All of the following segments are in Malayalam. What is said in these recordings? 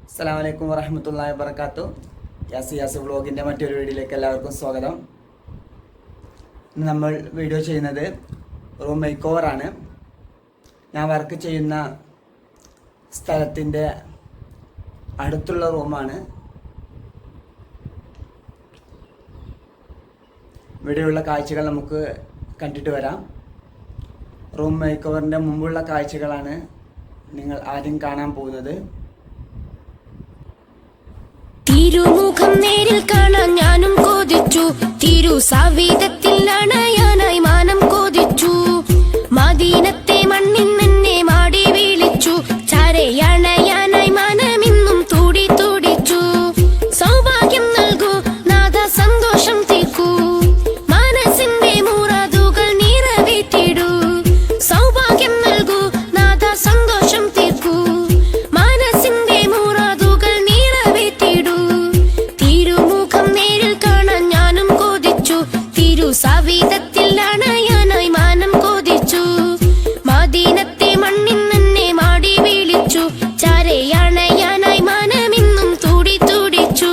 അസ്സലാമു അലൈക്കും വറഹ്മത്തുള്ളാഹി വബറകാതുഹു. യാസി വ്ളോഗിൻ്റെ മറ്റൊരു വീഡിയോയിലേക്ക് എല്ലാവർക്കും സ്വാഗതം. ഇന്ന് നമ്മൾ വീഡിയോ ചെയ്യുന്നത് റൂം മേക്ക് ഓവറാണ്. ഞാൻ വർക്ക് ചെയ്യുന്ന സ്ഥലത്തിൻ്റെ അടുത്തുള്ള റൂമാണ്. ഇവിടെയുള്ള കാഴ്ചകൾ നമുക്ക് കണ്ടിട്ട് വരാം. റൂം മേക്ക് ഓവറിൻ്റെ മുമ്പുള്ള കാഴ്ചകളാണ് നിങ്ങൾ ആദ്യം കാണാൻ പോകുന്നത്. തിരുമുഖം നേരിൽ കാണാൻ ഞാനും കൊതിച്ചു, തിരു സവിധത്തിൽ അണയാനായി മാനം കൊതിച്ചു. മദീനത്തെ മണ്ണിൽ നിന്നെ മാടി വിളിച്ചു, ചരയണയാനായി മനമിന്നും തുടി തുടിച്ചു. സൗഭാഗ്യം നൽകൂ നാഥ, സന്തോഷം തീർക്കൂ, മനസ്സിന്റെ മുറാദുകൾ നിറവേറ്റിടൂ. സൗഭാഗ്യം നൽകൂ നാഥ, സന്തോഷം തീർക്കൂ, മനസ്സിന്റെ മുറാദുകൾ നിറവേറ്റിടൂ. തിരുമുഖം നേരിൽ കാണാൻ ഞാനും കൊതിച്ചു, തിരു സവിധത്തിൽ അണയാനായി മാനം കൊതിച്ചു. മദീനത്തെ മണ്ണിൽ നിന്നെ മാടി വിളിച്ചു, ചരയണയാനായി മനമിന്നും തുടി തുടിച്ചു.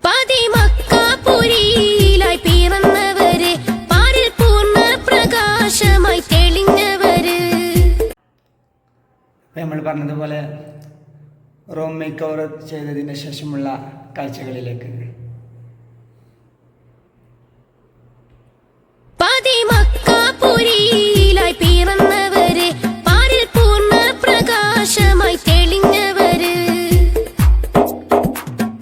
പതിമക്കാപുരിയിലായി പിറന്നവര്, പാരിൽ പൂർണ്ണ പ്രകാശമായി തെളിഞ്ഞവര്. നമ്മൾ പറഞ്ഞതുപോലെ റൂം മേക്ക് ഓവർ ചെയ്തതിന് ശേഷമുള്ള കാഴ്ചകളിലേക്ക്. പതിമക്കാപുരിയിലായി പിറന്നവര്, പാരിൽ പൂർണ്ണ പ്രകാശമായി തെളിഞ്ഞവര്.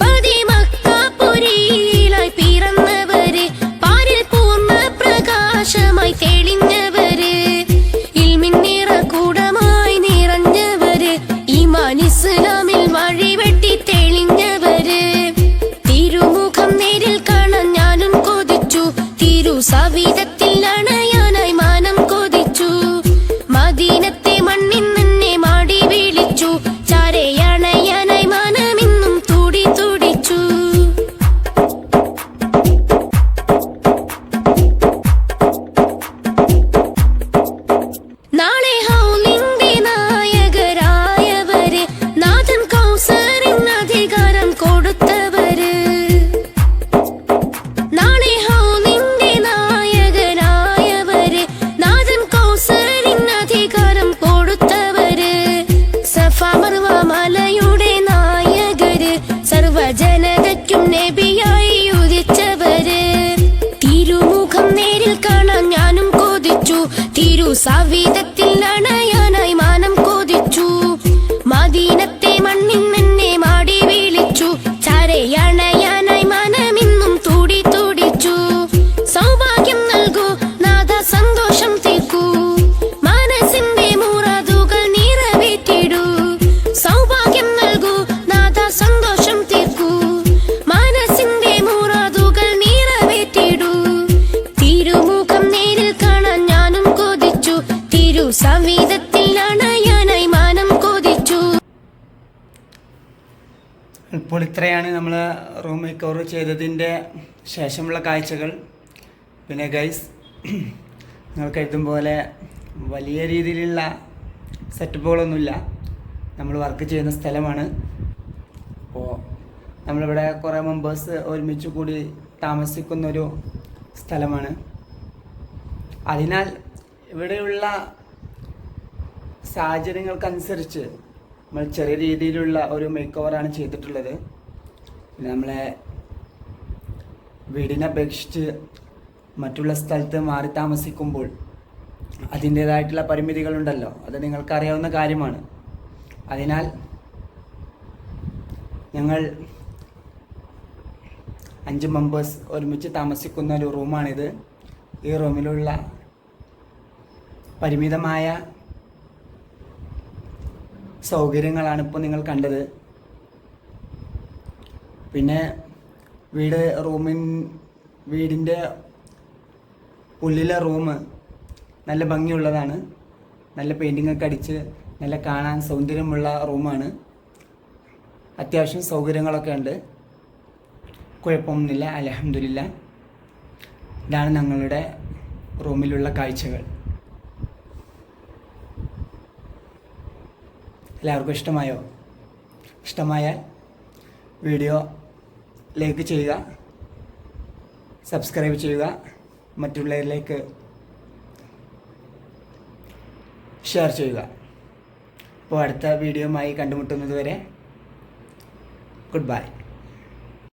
പതിമക്കാപുരിയിലായി പിറന്നവര്, പാരിൽ പൂർണ്ണ പ്രകാശമായി തെളിഞ്ഞവര്. ഇൽമിൻ നിറകൂടമായി നിറഞ്ഞവര്, ഈമാൻ ഇസ്ലാമിൽ വഴിവെട്ടി തെളിഞ്ഞവര്. തിരുമുഖം നേരിൽ കാണാൻ ഞാനും കൊതിച്ചു, തിരു സവിധത്തിൽ അണയാനായി മാനം കൊതിച്ചു. മദീനത്തെ മണ്ണിൽ നിന്നെ മാടി വിളിച്ചു, ചരയണയാനായി മനമിന്നും തുടി തുടിച്ചു. നാളെ ഹൗലിന്റെ നായകരായവര്, നാഥൻ കൗസറിന് അധികാരം കൊടുത്തവര്. നാളെ ഹൗലിന്റെ നായകരായവര്, നാഥൻ കൗസറിന് അധികാരം കൊടുത്തവര്. സഫ മർവ മലയുടെ നായകര്, സർവജനതയ്ക്കും നബിയായി ഉദിച്ചവര്. തിരുമുഖം നേരിൽ കാണാൻ ഞാനും കൊതിച്ചു, തിരു സവിധത്തിൽ അണയാനായി മാനം കൊതിച്ചു. മദീനത്തെ മണ്ണിൽ നിന്നെ മാടി വിളിച്ചു, ചരയണയാനായി മനമിന്നും തുടി തുടിച്ചു. സൗഭാഗ്യം നൽകൂ നാഥ, സന്തോഷം തീർക്കൂ, മനസ്സിന്റെ മുറാദുകൾ നിറവേറ്റിടൂ. സൗഭാഗ്യം നൽകൂ നാഥ, സന്തോഷം തീർക്കൂ, മനസ്സിന്റെ മുറാദുകൾ നിറവേറ്റിടൂ. തിരുമുഖം നേരിൽ കാണാൻ ഞാനും കൊതിച്ചു, തിരു സവിധത്തിൽ അണയാനായി മാനം കൊതിച്ചു. ഇപ്പോൾ ഇത്രയാണ് നമ്മൾ റൂം മേക്ക് ഓവർ ചെയ്തതിൻ്റെ ശേഷമുള്ള കാഴ്ചകൾ. പിന്നെ ഗൈസ്, നിങ്ങൾക്ക് ഇതുപോലെ വലിയ രീതിയിലുള്ള സെറ്റപ്പുകളൊന്നുമില്ല. നമ്മൾ വർക്ക് ചെയ്യുന്ന സ്ഥലമാണ്. അപ്പോൾ നമ്മളിവിടെ കുറേ മെമ്പേഴ്സ് ഒരുമിച്ച് കൂടി താമസിക്കുന്നൊരു സ്ഥലമാണ്. അതിനാൽ ഇവിടെയുള്ള സാഹചര്യങ്ങൾക്കനുസരിച്ച് നമ്മൾ ചെറിയ രീതിയിലുള്ള ഒരു മേക്ക് ഓവറാണ് ചെയ്തിട്ടുള്ളത്. പിന്നെ നമ്മളെ വീടിനെ അപേക്ഷിച്ച് മറ്റുള്ള സ്ഥലത്ത് മാറി താമസിക്കുമ്പോൾ അതിൻ്റേതായിട്ടുള്ള പരിമിതികളുണ്ടല്ലോ, അത് നിങ്ങൾക്കറിയാവുന്ന കാര്യമാണ്. അതിനാൽ ഞങ്ങൾ 5 മെമ്പേഴ്സ് ഒരുമിച്ച് താമസിക്കുന്ന ഒരു റൂമാണിത്. ഈ റൂമിലുള്ള പരിമിതമായ സൗകര്യങ്ങളാണ് ഇപ്പോൾ നിങ്ങൾ കണ്ടത്. പിന്നെ വീടിൻ്റെ ഉള്ളിലെ റൂം നല്ല ഭംഗിയുള്ളതാണ്. നല്ല പെയിൻറ്റിങ്ങൊക്കെ അടിച്ച് നല്ല കാണാൻ സൗന്ദര്യമുള്ള റൂമാണ്. അത്യാവശ്യം സൗകര്യങ്ങളൊക്കെ ഉണ്ട്, കുഴപ്പമൊന്നുമില്ല, അൽഹംദുലില്ലാ. ഇതാണ് ഞങ്ങളുടെ റൂമിലുള്ള കാഴ്ചകൾ. എല്ലാവർക്കും ഇഷ്ടമായോ? ഇഷ്ടമായാൽ വീഡിയോ ലൈക്ക് ചെയ്യുക, സബ്സ്ക്രൈബ് ചെയ്യുക, മറ്റുള്ളവരിലേക്ക് ഷെയർ ചെയ്യുക. അപ്പോൾ അടുത്ത വീഡിയോയുമായി കണ്ടുമുട്ടുന്നത് വരെ ഗുഡ് ബൈ.